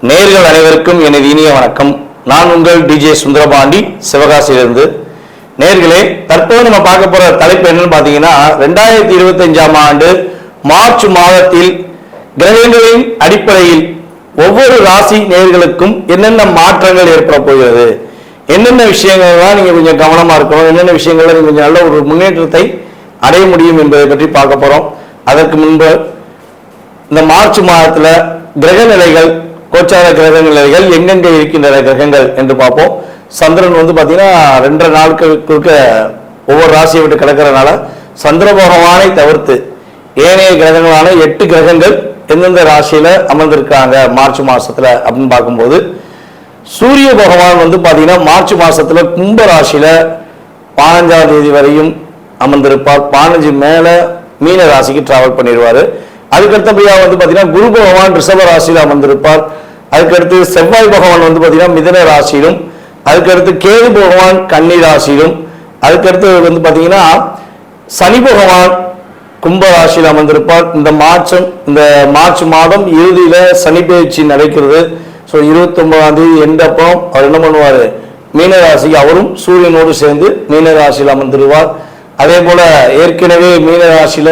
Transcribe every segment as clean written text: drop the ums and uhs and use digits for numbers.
நேயர்கள் அனைவருக்கும் எனது இனிய வணக்கம். நான் உங்கள் டிஜே சுந்தரபாண்டி, சிவகாசியிலிருந்து. நேயர்களே, தற்போது நம்ம பார்க்க போற தலைப்பு என்னன்னு பார்த்தீங்கன்னா, 2025ஆம் ஆண்டு மார்ச் மாதத்தில் கிரகங்களின் அடிப்படையில் ஒவ்வொரு ராசி நேயர்களுக்கும் என்னென்ன மாற்றங்கள் ஏற்பட போகிறது, என்னென்ன விஷயங்கள்லாம் நீங்க கொஞ்சம் கவனமா இருக்கணும், என்னென்ன விஷயங்கள்ல நீங்க கொஞ்சம் நல்ல ஒரு முன்னேற்றத்தை அடைய முடியும் என்பதை பற்றி பார்க்க போறோம். அதற்கு முன்பு இந்த மார்ச் மாதத்துல கிரக நிலைகள், கோச்சார கிரக நிலைகள் எங்கெங்க இருக்கின்றன கிரகங்கள் என்று பார்ப்போம். சந்திரன் பாத்தீங்கன்னா 2.5 நாட்களுக்கு ஒவ்வொரு ராசியை விட்டு கிடக்கிறதுனால சந்திர பகவானை தவிர்த்து ஏனைய கிரகங்களான 8 கிரகங்கள் எந்தெந்த ராசியில அமர்ந்திருக்காங்க மார்ச் மாசத்துல அப்படின்னு பார்க்கும்போது, சூரிய பகவான் பாத்தீங்கன்னா மார்ச் மாசத்துல கும்ப ராசியில 15ஆம் தேதி வரையும் அமர்ந்திருப்பார். 15 மேல மீன ராசிக்கு டிராவல் பண்ணிடுவாரு. அதுக்கடுத்தபடியா பாத்தீங்கன்னா குரு பகவான் ரிஷப ராசியில அமர்ந்திருப்பார். அதுக்கடுத்து செவ்வாய் பகவான் பாத்தீங்கன்னா மிதுன ராசியிலும், அதுக்கடுத்து கேது பகவான் கன்னி ராசியிலும், அதுக்கடுத்து பாத்தீங்கன்னா சனி பகவான் கும்ப ராசியில் அமர்ந்திருப்பார். இந்த மார்ச் மாதம் இறுதியில சனி பயிற்சி நடக்கிறது. ஸோ 29ஆம் தேதி எண்டப்போ அவர் என்ன பண்ணுவார், மீன ராசிக்கு அவரும் சூரியனோடு சேர்ந்து மீன ராசியில் அமர்ந்திருவார். அதே போல ஏற்கனவே மீன ராசியில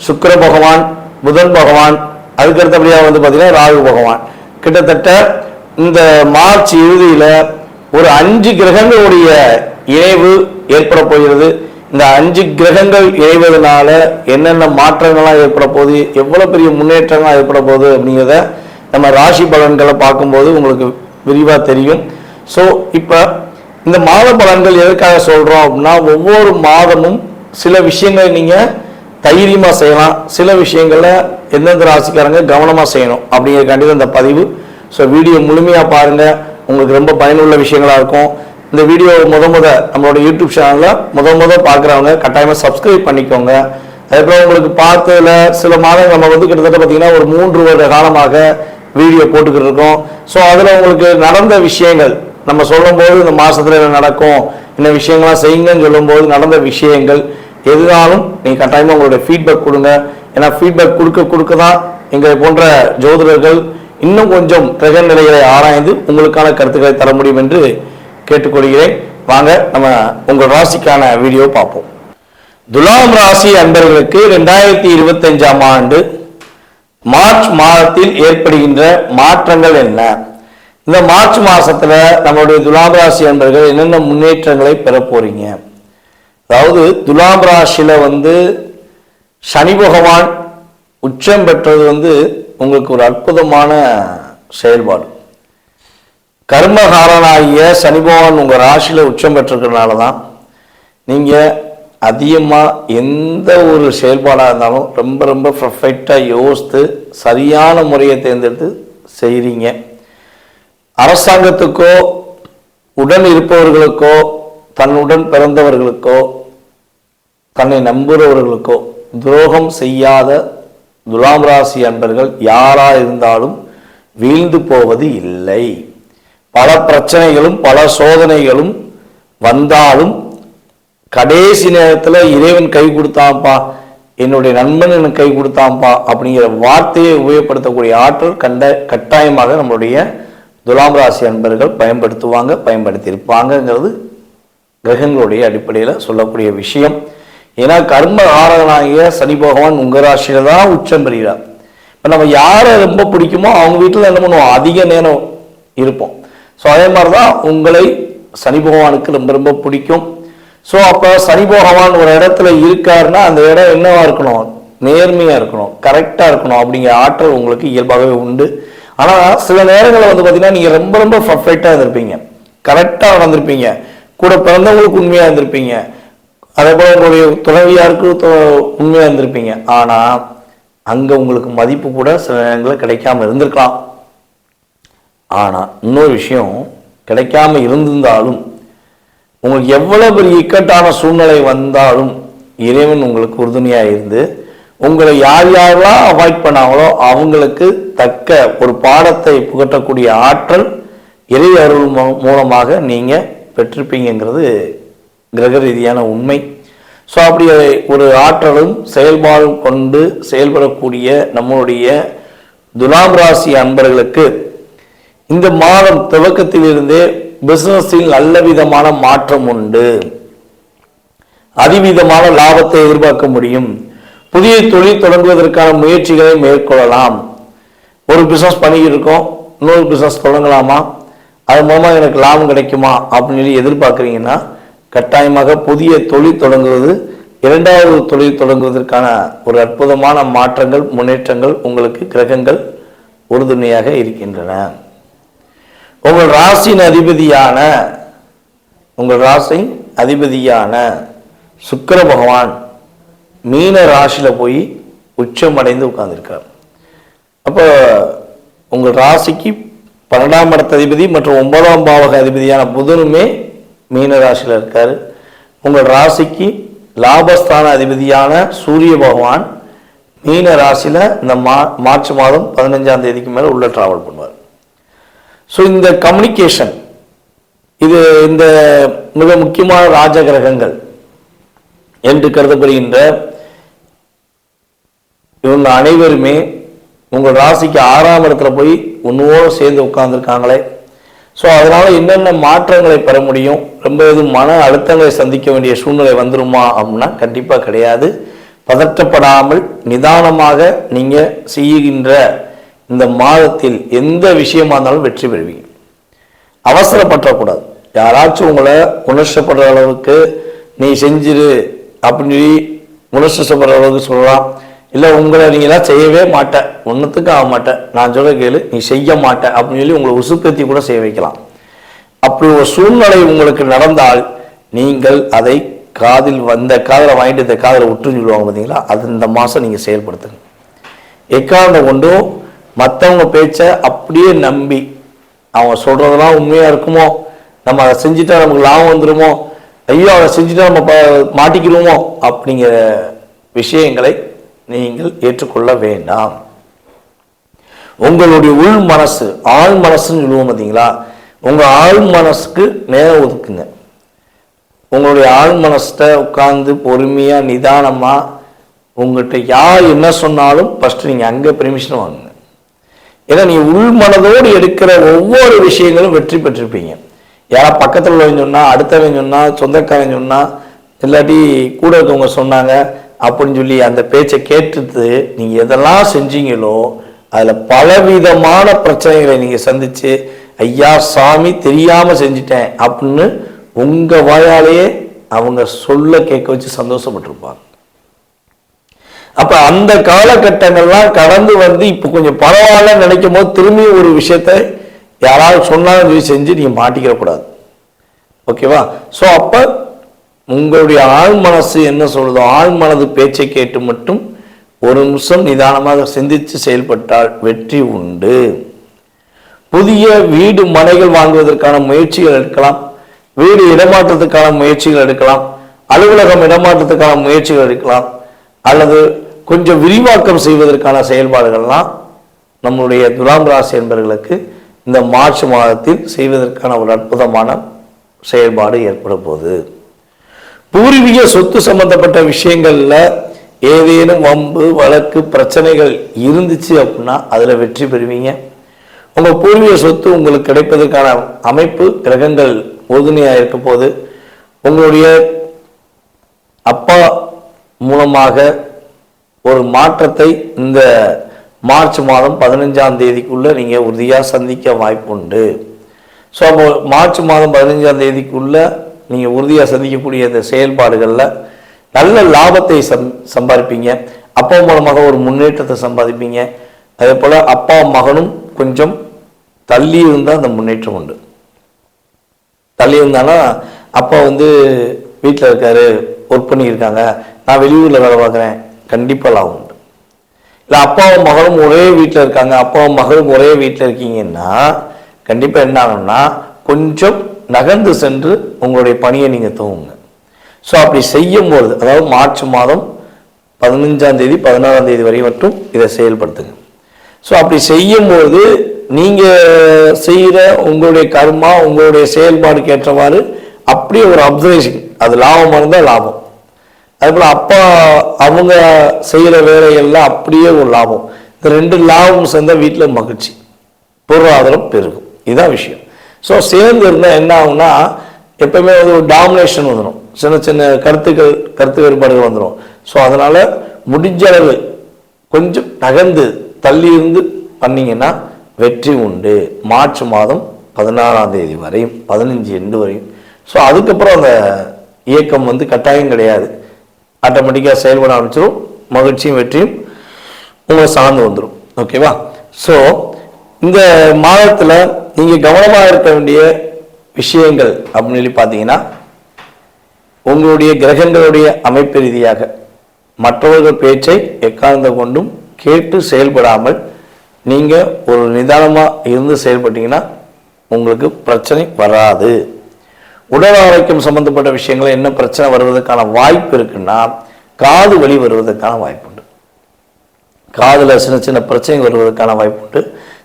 சுக்கிர பகவான், புதன் பகவான், அதுக்கடுத்தபடியா பாத்தீங்கன்னா ராகு பகவான், கிட்டத்தட்ட இந்த மார்ச் இறுதியில ஒரு 5 கிரகங்களுடைய இணைவு ஏற்பட போகிறது. இந்த 5 கிரகங்கள் இணைவதனால என்னென்ன மாற்றங்கள்லாம் ஏற்பட போகுது, எவ்வளவு பெரிய முன்னேற்றங்கள்லாம் ஏற்பட போகுது அப்படிங்கிறத நம்ம ராசி பலன்களை பார்க்கும்போது உங்களுக்கு விரிவா தெரியும். ஸோ இப்ப இந்த மாத பலன்கள் எதற்காக சொல்றோம் அப்படின்னா, ஒவ்வொரு மாதமும் சில விஷயங்களை நீங்க தைரியமா செய்யலாம், சில விஷயங்கள்ல எந்தெந்த ராசிக்காரங்க கவனமா செய்யணும் அப்படிங்கிறக்காண்டி இந்த பதிவு. ஸோ வீடியோ முழுமையா பாருங்க, உங்களுக்கு ரொம்ப பயனுள்ள விஷயங்களா இருக்கும். இந்த வீடியோ நம்மளோட யூடியூப் சேனல்ல முத பார்க்குறவங்க கட்டாயமா சப்ஸ்கிரைப் பண்ணிக்கோங்க. அதுக்கப்புறம் உங்களுக்கு பார்த்ததுல சில மாதங்கள் நம்ம கிட்டத்தட்ட பார்த்தீங்கன்னா ஒரு 3 வருட காலமாக வீடியோ போட்டுக்கிட்டு இருக்கோம். ஸோ அதுல உங்களுக்கு நடந்த விஷயங்கள் நம்ம சொல்லும் போது இந்த மாசத்துல என்ன நடக்கும், என்ன விஷயங்கள்லாம் செய்யுங்கன்னு சொல்லும் போது நடந்த விஷயங்கள் எதுனாலும் நீங்க கட்டாயமா உங்களுடைய ஃபீட்பேக் கொடுங்க. ஏன்னா ஃபீட்பேக் கொடுக்க தான் எங்களை போன்ற ஜோதிடர்கள் இன்னும் கொஞ்சம் கிரக நிலைகளை ஆராய்ந்து உங்களுக்கான கருத்துக்களை தர முடியும் என்று கேட்டுக்கொள்கிறேன். வாங்க நம்ம உங்கள் ராசிக்கான வீடியோ பார்ப்போம். துலாம் ராசி அன்பர்களுக்கு 2025ஆம் ஆண்டு மார்ச் மாதத்தில் ஏற்படுகின்ற மாற்றங்கள் என்ன, இந்த மார்ச் மாசத்துல நம்மளுடைய துலாம் ராசி அன்பர்கள் என்னென்ன முன்னேற்றங்களை பெற போறீங்க. அதாவது துலாம் ராசியில சனி பகவான் உச்சம் பெற்றது உங்களுக்கு ஒரு அற்புதமான செயல்பாடு. கர்மகாரனாகிய சனி பகவான் உங்க ராசியில உச்சம் பெற்றிருக்கிறதுனால தான் நீங்க அதிகமா எந்த ஒரு செயல்பாடா இருந்தாலும் ரொம்ப ரொம்ப பர்ஃபெக்டா யோசித்து சரியான முறையை தேர்ந்தெடுத்து செய்றீங்க. அரசாங்கத்துக்கோ உடன் இருப்பவர்களுக்கோ தன்னுடன் பிறந்தவர்களுக்கோ தன்னை நம்புகிறவர்களுக்கோ துரோகம் செய்யாத துலாம் ராசி அன்பர்கள் யாரா இருந்தாலும் வீழ்ந்து போவது இல்லை. பல பிரச்சனைகளும் பல சோதனைகளும் வந்தாலும் கடைசி நேரத்துல இறைவன் கை கொடுத்தான்ப்பா, என்னுடைய நண்பன் எனக்கு கை கொடுத்தான்ப்பா அப்படிங்கிற வார்த்தையை உபயோகப்படுத்தக்கூடிய ஆற்றல் கட்டாயமாக நம்மளுடைய துலாம் ராசி அன்பர்கள் பயன்படுத்தி இருப்பாங்கிறது கிரகங்களுடைய அடிப்படையில் சொல்லக்கூடிய விஷயம். ஏன்னா கர்ம ஆரகனாகிய சனி பகவான் உங்க ராசியில தான் உச்சம் பெறுகிறார். இப்ப நம்ம யாரை ரொம்ப பிடிக்குமோ அவங்க வீட்டுல என்ன பண்ணுவோம், அதிக நேரம் இருப்போம். ஸோ அதே மாதிரிதான் உங்களை சனி பகவானுக்கு ரொம்ப ரொம்ப பிடிக்கும். ஸோ அப்ப சனி பகவான் ஒரு இடத்துல இருக்காருன்னா அந்த இடம் என்னவா இருக்கணும், நேர்மையா இருக்கணும், கரெக்டா இருக்கணும் அப்படிங்கிற ஆற்றல் உங்களுக்கு இயல்பாகவே உண்டு. ஆனா சில நேரங்களில் பாத்தீங்கன்னா நீங்க ரொம்ப ரொம்ப பர்ஃபெக்டா இருந்திருப்பீங்க, கரெக்டா நடந்திருப்பீங்க, கூட பிறந்தவங்களுக்கு உண்மையா இருந்திருப்பீங்க, அதே போல உங்களுடைய துணைவியாருக்கு உண்மையா இருந்திருப்பீங்க. ஆனா அங்க உங்களுக்கு மதிப்பு கூட சில நேரங்களில் கிடைக்காம இருந்திருக்கலாம். ஆனா இன்னொரு விஷயம், கிடைக்காம இருந்திருந்தாலும் உங்களுக்கு எவ்வளவு பெரிய இக்கட்டான சூழ்நிலை வந்தாலும் இறைவன் உங்களுக்கு உறுதுணையா இருந்து உங்களை யாரெல்லாம் அவாய்ட் பண்ணாங்களோ அவங்களுக்கு தக்க ஒரு பாடத்தை புகட்டக்கூடிய ஆற்றல் இறை அருள் மூலமாக நீங்க பெற்றிருப்பீங்கிறது கிரக ரீதியான உண்மை. ஸோ அப்படி ஒரு ஆற்றலும் செயல்பாடும் கொண்டு செயல்படக்கூடிய நம்மளுடைய துலாம் ராசி அன்பர்களுக்கு இந்த மாதம் துவக்கத்திலிருந்தே பிசினஸில் நல்ல விதமான மாற்றம் உண்டு. அதிவிதமான லாபத்தை எதிர்பார்க்க முடியும். புதிய தொழில் தொடங்குவதற்கான முயற்சிகளை மேற்கொள்ளலாம். ஒரு பிசினஸ் பண்ணிக்கிட்டு இருக்கோம், இன்னொரு பிசினஸ் தொடங்கலாமா, அது மூலமாக எனக்கு லாபம் கிடைக்குமா அப்படின்னு சொல்லி எதிர்பார்க்குறீங்கன்னா கட்டாயமாக புதிய தொழில் தொடங்குவது, இரண்டாவது தொழில் தொடங்குவதற்கான ஒரு அற்புதமான மாற்றங்கள், முன்னேற்றங்கள் உங்களுக்கு கிரகங்கள் உறுதுணையாக இருக்கின்றன. உங்கள் ராசியின் அதிபதியான சுக்கிர பகவான் மீன ராசியில் போய் உச்சமடைந்து உட்கார்ந்துருக்கார். அப்போ உங்கள் ராசிக்கு 12ஆம் இடத்த அதிபதி மற்றும் 9ஆம் பாவக அதிபதியான புதனுமே மீன ராசியில் இருக்கார். உங்கள் ராசிக்கு லாபஸ்தான அதிபதியான சூரிய பகவான் மீன ராசியில் இந்த மார்ச் மாதம் 15ஆம் தேதிக்கு மேலே உள்ள டிராவல் பண்ணுவார். ஸோ இந்த கம்யூனிகேஷன், இது இந்த மிக முக்கியமான ராஜ கிரகங்கள் என்று கருதப்படுகின்ற இவங்க அனைவருமே உங்கள் ராசிக்கு 6ஆம் இடத்துல போய் ஒன்றுவோடு சேர்ந்து உட்கார்ந்துருக்காங்களே. ஸோ அதனால் என்னென்ன மாற்றங்களை பெற முடியும்? ரொம்ப எதுவும் மன அழுத்தங்களை சந்திக்க வேண்டிய சூழ்நிலை வந்துருமா அப்படின்னா கண்டிப்பாக கிடையாது. பதற்றப்படாமல் நிதானமாக நீங்கள் செய்கின்ற இந்த மாதத்தில் எந்த விஷயமா இருந்தாலும் வெற்றி பெறுவீங்க. அவசரப்பற்றக்கூடாது. யாராச்சும் உங்களை உணர்ச்சப்படுற அளவுக்கு நீ செஞ்சிரு அப்படின்னு சொல்லி உணர்ச்சப்படுற அளவுக்கு சொல்லலாம். இல்லை உங்களை நீங்களாம் செய்யவே மாட்டேன், ஒன்றுத்துக்கும் ஆக மாட்டேன், நான் சொல்ல கேளு, நீ செய்ய மாட்டேன் அப்படின்னு சொல்லி உங்களை உசுப்பேத்தி கூட செய்ய வைக்கலாம். அப்படி ஒரு சூழ்நிலை உங்களுக்கு நடந்தால் நீங்கள் அதை காதில் வாங்கிட்டு இந்த காதில் விட்டுன்னு சொல்லுவாங்க பார்த்தீங்களா, அது இந்த மாதம் நீங்கள் செயல்படுத்துங்க. எக்காரணம் கொண்டும் மற்றவங்க பேச்சை அப்படியே நம்பி அவங்க சொல்கிறதெல்லாம் உண்மையாக இருக்குமோ, நம்ம அதை செஞ்சுட்டா நமக்கு லாபம் வந்துடுமோ, ஐயோ அதை செஞ்சுட்டா நம்ம மாட்டிக்கிடுவோமோ அப்படிங்கிற விஷயங்களை நீங்கள் ஏற்றுக்கொள்ள வேண்டாம். உங்களுடைய உள் மனசு, ஆழ் மனசுன்னு சொல்லுவோம் பார்த்தீங்களா, உங்கள் ஆழ் மனசுக்கு நேரம் ஒதுக்குங்க. உங்களுடைய ஆழ் மனசை உட்கார்ந்து பொறுமையாக நிதானமாக உங்கள்கிட்ட யார் என்ன சொன்னாலும் ஃபஸ்ட்டு நீங்கள் அங்கே பெர்மிஷன் வாங்குங்க. ஏன்னா நீங்கள் உள் மனதோடு எடுக்கிற ஒவ்வொரு விஷயங்களும் வெற்றி பெற்றிருப்பீங்க. யாரா பக்கத்தில் உள்ளவங்க சொன்னால், அடுத்தவங்க சொன்னால், சொந்தக்காரங்க சொன்னால், இல்லாட்டி கூட இருக்கவங்க சொன்னாங்க அப்படின்னு சொல்லி அந்த பேச்சை கேட்டுட்டு நீங்கள் எதெல்லாம் செஞ்சீங்களோ அதில் பலவிதமான பிரச்சனைகளை நீங்கள் சந்தித்து ஐயா சாமி தெரியாமல் செஞ்சிட்டேன் அப்படின்னு உங்கள் வாயாலேயே அவங்க சொல்ல கேட்க வச்சு சந்தோஷப்பட்டிருப்பாங்க. அப்போ அந்த காலகட்டங்கள்லாம் கடந்து வந்து இப்போ கொஞ்சம் பரவாயில்ல நினைக்கும் போது திரும்பி ஒரு விஷயத்தை யாராவது சொன்னாலும் சொல்லி செஞ்சு நீங்கள் மாட்டிக்கிறக்கூடாது. ஓகேவா? ஸோ அப்போ உங்களுடைய ஆழ் மனசு என்ன சொல்லுதோ, ஆழ் மனது பேச்சை கேட்டு மட்டும் ஒரு நிமிஷம் நிதானமாக சிந்தித்து செயல்பட்டால் வெற்றி உண்டு. புதிய வீடு மனைகள் வாங்குவதற்கான முயற்சிகள் எடுக்கலாம், வீடு இடமாற்றத்துக்கான முயற்சிகள் எடுக்கலாம், அலுவலகம் இடமாற்றத்துக்கான முயற்சிகள் எடுக்கலாம், அல்லது கொஞ்சம் விரிவாக்கம் செய்வதற்கான செயல்பாடுகள்லாம் நம்முடைய துலாம் ராசி என்பவர்களுக்கு இந்த மார்ச் மாதத்தில் செய்வதற்கான ஒரு அற்புதமான செயல்பாடு ஏற்பட போகுது. பூர்வீக சொத்து சம்பந்தப்பட்ட விஷயங்கள்ல ஏதேனும் வம்பு வழக்கு பிரச்சனைகள் இருந்துச்சு அப்படின்னா அதுல வெற்றி பெறுவீங்க. உங்க பூர்வீக சொத்து உங்களுக்கு கிடைப்பதற்கான அமைப்பு கிரகங்கள் உறுதுணையா இருக்க போது. உங்களுடைய அப்பா மூலமாக ஒரு மாற்றத்தை இந்த மார்ச் மாதம் 15ஆம் தேதிக்குள்ள நீங்க உறுதியா சந்திக்க வாய்ப்பு உண்டு. ஸோ அப்போ மார்ச் மாதம் 15ஆம் தேதிக்குள்ள நீங்க உறுதியா சந்திக்கக்கூடிய இந்த செயல்பாடுகள்ல நல்ல லாபத்தை சம்பாதிப்பீங்க. அப்பா மூலமாக ஒரு முன்னேற்றத்தை சம்பாதிப்பீங்க. அதே போல அப்பா மகனும் கொஞ்சம் தள்ளி இருந்தால் அந்த முன்னேற்றம் உண்டு. தள்ளி இருந்தானா அப்பா வீட்டில் இருக்காரு, ஒர்க் பண்ணியிருக்காங்க, நான் வெளியூரில் வேலை பார்க்குறேன், கண்டிப்பாக லாபம் உண்டு. இல்லை அப்பாவும் மகளும் ஒரே வீட்டில் இருக்காங்க, அப்பாவும் மகளும் ஒரே வீட்டில் இருக்கீங்கன்னா கண்டிப்பாக என்ன ஆகும்னா கொஞ்சம் நகர்ந்து சென்று உங்களுடைய பணியை நீங்கள் துவங்குங்க. ஸோ அப்படி செய்யும்போது, அதாவது மார்ச் மாதம் 15ஆம் தேதி 16ஆம் தேதி வரை மட்டும் இதை செயல்படுத்துங்க. ஸோ அப்படி செய்யும்போது நீங்கள் செய்கிற உங்களுடைய கர்மா, உங்களுடைய செயல்பாடுக்கு ஏற்றவாறு அப்படியே ஒரு அப்சர்வேஷன், அது லாபமாக இருந்தால் லாபம். அதுபோல் அப்பா அவங்க செய்கிற வேலைகள்லாம் அப்படியே ஒரு லாபம். இந்த ரெண்டு லாபம் சேர்ந்தால் வீட்டில் மகிழ்ச்சி, பொருளாதாரம் பெருகும். இதுதான் விஷயம். ஸோ சேர்ந்து இருந்தால் என்ன ஆகும்னா எப்பவுமே ஒரு டாமினேஷன் வந்துடும், சின்ன சின்ன கருத்து வேறுபாடுகள் வந்துடும். ஸோ அதனால முடிஞ்ச அளவு கொஞ்சம் நகர்ந்து தள்ளி இருந்து பண்ணீங்கன்னா வெற்றி உண்டு. மார்ச் மாதம் 16ஆம் தேதி வரையும் 15 எண்டு வரையும். ஸோ அதுக்கப்புறம் அந்த இயக்கம் கட்டாயம் கிடையாது, ஆட்டோமேட்டிக்காக செயல்பட ஆரம்பிச்சிடும். மகிழ்ச்சியும் வெற்றியும் உங்களை சார்ந்து வந்துடும். ஓகேவா? ஸோ இந்த மாதத்தில் நீங்கள் கவனமாக இருக்க வேண்டிய விஷயங்கள் அப்படின்னு சொல்லி பார்த்தீங்கன்னா, உங்களுடைய கிரகங்களுடைய அமைப்பு ரீதியாக மற்றவர்கள் பேச்சை எக்காரணத்தை கொண்டும் கேட்டு செயல்படாமல் நீங்கள் ஒரு நிதானமாக இருந்து செயல்பட்டீங்கன்னா உங்களுக்கு பிரச்சனை வராது. உடல் ஆரோக்கியம் சம்பந்தப்பட்ட விஷயங்கள் என்ன பிரச்சனை வருவதற்கான வாய்ப்பு இருக்குன்னா, காது வலி வருவதற்கான வாய்ப்பு உண்டு, காதில் சின்ன சின்ன பிரச்சனை வருவதற்கான வாய்ப்பு உண்டு,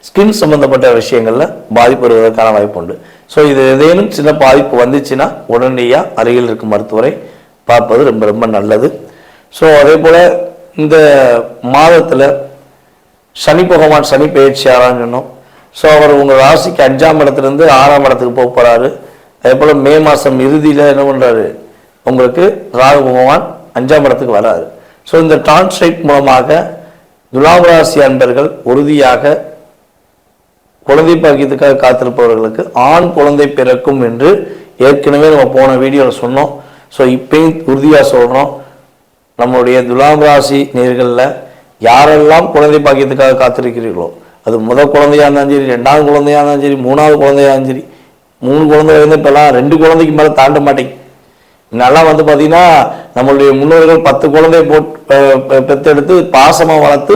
ஸ்கின் சம்பந்தப்பட்ட விஷயங்களில் பாதிப்பு வருவதற்கான வாய்ப்பு உண்டு. ஸோ இது ஏதேனும் சின்ன பாதிப்பு வந்துச்சுன்னா உடனடியாக அருகில் இருக்கும் மருத்துவரை பார்ப்பது ரொம்ப ரொம்ப நல்லது. ஸோ அதே போல் இந்த மாதத்தில் சனி பகவான் சனி பயிற்சி ஆராய்ஞ்சணும். ஸோ அவர் உங்கள் ராசிக்கு 5ஆம் இடத்துலேருந்து 6ஆம் இடத்துக்கு போக போகிறாரு. அதே போல் மே மாதம் இறுதியில் என்ன பண்ணுறாரு, உங்களுக்கு ராகு பகவான் 5ஆம் இடத்துக்கு வராரு. ஸோ இந்த டிரான்ஸ்லைட் மூலமாக துலாம் ராசி அன்பர்கள் உறுதியாக குழந்தை பாக்கியத்துக்காக காத்திருப்பவர்களுக்கு ஆண் குழந்தை பிறக்கும் என்று ஏற்கனவே நம்ம போன வீடியோவில் சொன்னோம். ஸோ இப்பயும் உறுதியாக சொல்கிறோம், நம்மளுடைய துலாம் ராசி நேர்களில் யாரெல்லாம் குழந்தை பாக்கியத்துக்காக காத்திருக்கிறீர்களோ, அது முதல் குழந்தையாக இருந்தாலும் சரி, 2ஆவது குழந்தையாக இருந்தாலும் சரி, 3ஆவது குழந்தையாக இருந்தாலும் சரி, 3 குழந்தை இப்போல்லாம் 2 குழந்தைக்கு மேலே தாண்ட மாட்டேங்க. இதெல்லாம் பார்த்தீங்கன்னா நம்மளுடைய முன்னோர்கள் 10 குழந்தை பெற்றெடுத்து பாசமாக வளர்த்து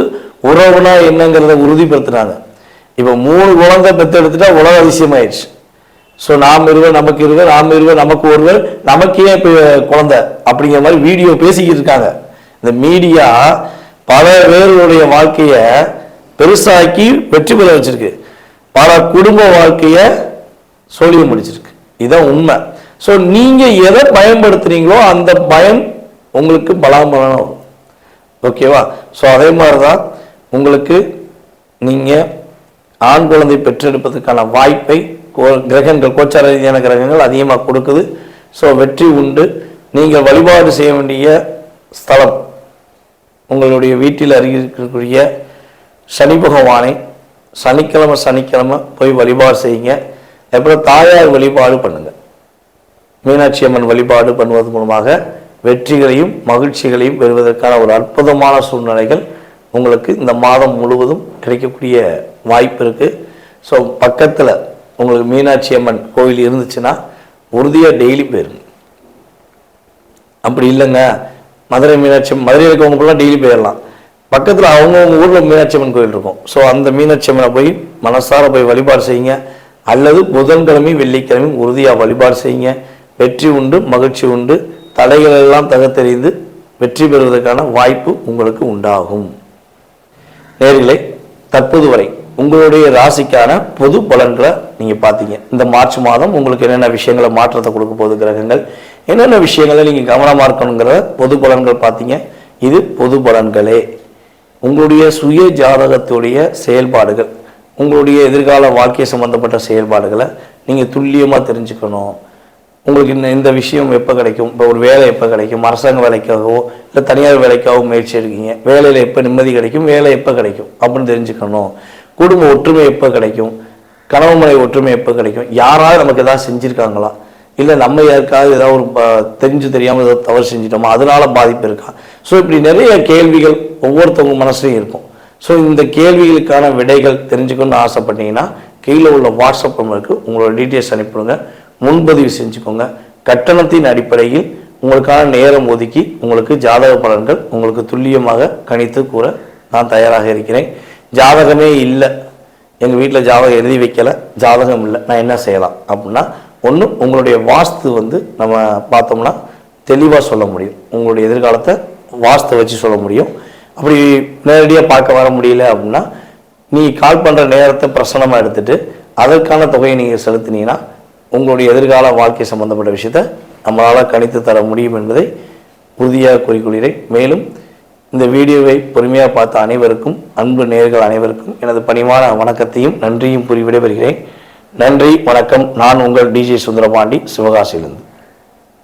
உறவுனா என்னங்கிறத உறுதிப்படுத்தினாங்க. இப்போ 3 குழந்தை பெற்றெடுத்துட்டா உலக அதிசயமாயிடுச்சு. ஸோ நாம் இருவர் நமக்கு இருவர், நாம் இருவர் நமக்கு ஒருவர், நமக்கு ஏன் இப்போ குழந்தை அப்படிங்கிற மாதிரி வீடியோ பேசிக்கிட்டு இருக்காங்க. இந்த மீடியா பல பேருடைய வாழ்க்கையை பெருசாக்கி வெற்றி பெற வச்சிருக்கு, பல குடும்ப வாழ்க்கையை சொல்லி முடிச்சிருக்கு. இதுதான் உண்மை. ஸோ நீங்கள் எதை பயன்படுத்துறீங்களோ அந்த பயன் உங்களுக்கு பலாபலனாக வரும். ஓகேவா? ஸோ அதே மாதிரி தான் உங்களுக்கு நீங்கள் ஆண் குழந்தை பெற்றெடுப்பதற்கான வாய்ப்பை கிரகங்கள், கோச்சார ரீதியான கிரகங்கள் அதிகமாக கொடுக்குது. ஸோ வெற்றி உண்டு. நீங்கள் வழிபாடு செய்ய வேண்டிய ஸ்தலம் உங்களுடைய வீட்டில் அருகில் இருக்கக்கூடிய சனி பகவானை சனிக்கிழமை போய் வழிபாடு செய்யுங்க. அப்புறம் தாயார் வழிபாடு பண்ணுங்க. மீனாட்சி அம்மன் வழிபாடு பண்ணுவது மூலமாக வெற்றிகளையும் மகிழ்ச்சிகளையும் பெறுவதற்கான ஒரு அற்புதமான சூழ்நிலைகள் உங்களுக்கு இந்த மாதம் முழுவதும் கிடைக்கக்கூடிய வாய்ப்பு இருக்குது. ஸோ பக்கத்தில் உங்களுக்கு மீனாட்சி அம்மன் கோவில் இருந்துச்சுன்னா உறுதியாக டெய்லி போயிருங்க. அப்படி இல்லைங்க மதுரை மீனாட்சி, மதுரையில் இருக்கவங்கலாம் டெய்லி போயிடலாம். பக்கத்தில் அவங்கவுங்க ஊரில் மீனாட்சி அம்மன் கோவில் இருக்கும். ஸோ அந்த மீனாட்சி அம்மனை போய் மனசார போய் வழிபாடு செய்யுங்க. அல்லது புதன்கிழமையும் வெள்ளிக்கிழமையும் உறுதியாக வழிபாடு செய்யுங்க. வெற்றி உண்டு, மகிழ்ச்சி உண்டு. தடைகள் எல்லாம் தகத்தெறிந்து வெற்றி பெறுவதற்கான வாய்ப்பு உங்களுக்கு உண்டாகும். நேயர்களே, தற்போது வரை உங்களுடைய ராசிக்கான பொது பலன்களை நீங்கள் பார்த்தீங்க. இந்த மார்ச் மாதம் உங்களுக்கு என்னென்ன விஷயங்களை மாற்றத்தை கொடுக்க போகுது கிரகங்கள், என்னென்ன விஷயங்களை நீங்கள் கவனமாக இருக்கணுங்கிற பொது பலன்கள் பார்த்தீங்க. இது பொது பலன்களே. உங்களுடைய சுய ஜாதகத்துடைய செயல்பாடுகள், உங்களுடைய எதிர்கால வாழ்க்கை சம்பந்தப்பட்ட செயல்பாடுகளை நீங்கள் துல்லியமாக தெரிஞ்சுக்கணும். உங்களுக்கு இந்த விஷயம் எப்போ கிடைக்கும், இப்போ ஒரு வேலை எப்போ கிடைக்கும், அரசாங்க வேலைக்காகவோ இல்லை தனியார் வேலைக்காகவோ முயற்சி எடுக்கீங்க, வேலையில் எப்போ நிம்மதி கிடைக்கும், வேலை எப்போ கிடைக்கும் அப்படின்னு தெரிஞ்சுக்கணும். குடும்ப ஒற்றுமை எப்போ கிடைக்கும், கணவன் மனை ஒற்றுமை எப்போ கிடைக்கும், யாராவது நமக்கு எதாவது செஞ்சுருக்காங்களா, இல்லை நம்ம யாருக்காவது ஏதாவது ஒரு தெரிஞ்சு தெரியாமல் ஏதாவது தவறு செஞ்சிட்டோமா, அதனால பாதிப்பு இருக்கா. ஸோ இப்படி நிறைய கேள்விகள் ஒவ்வொருத்தவங்க மனசுலையும் இருக்கும். ஸோ இந்த கேள்விகளுக்கான விடைகள் தெரிஞ்சுக்கணும்னு ஆசைப்பட்டீங்கன்னா கீழே உள்ள வாட்ஸ்அப் நம்பருக்கு உங்களோட டீட்டெயில்ஸ் அனுப்பிடுங்க, முன்பதிவு செஞ்சுக்கோங்க. கட்டணத்தின் அடிப்படையில் உங்களுக்கான நேரம் ஒதுக்கி உங்களுக்கு ஜாதக பலன்கள் உங்களுக்கு துல்லியமாக கணித்து கூற நான் தயாராக இருக்கிறேன். ஜாதகமே இல்லை, எங்கள் வீட்டில் ஜாதகம் எழுதி வைக்கலை, ஜாதகம் இல்லை, நான் என்ன செய்யலாம் அப்படின்னா, ஒன்று உங்களுடைய வாஸ்து நம்ம பார்த்தோம்னா தெளிவாக சொல்ல முடியும். உங்களுடைய எதிர்காலத்தை வாஸ்து வச்சு சொல்ல முடியும். அப்படி நேரடியாக பார்க்க வர முடியல அப்படின்னா நீங்கள் கால் பண்ணுற நேரத்தை பிரசனமாக எடுத்துகிட்டு அதற்கான தொகையை நீங்கள் செலுத்தினீங்கன்னா உங்களுடைய எதிர்கால வாழ்க்கை சம்பந்தப்பட்ட விஷயத்தை நம்மளால் கணித்து தர முடியும் என்பதை உறுதியாக கூறிக்கொள்கிறேன். மேலும் இந்த வீடியோவை பொறுமையாக பார்த்த அனைவருக்கும், அன்பு நேயர்கள் அனைவருக்கும் எனது பணிவான வணக்கத்தையும் நன்றியும் கூறி விடைபெறுகிறேன். நன்றி, வணக்கம். நான் உங்கள் டிஜே சுந்தரபாண்டி, சிவகாசியிலிருந்து.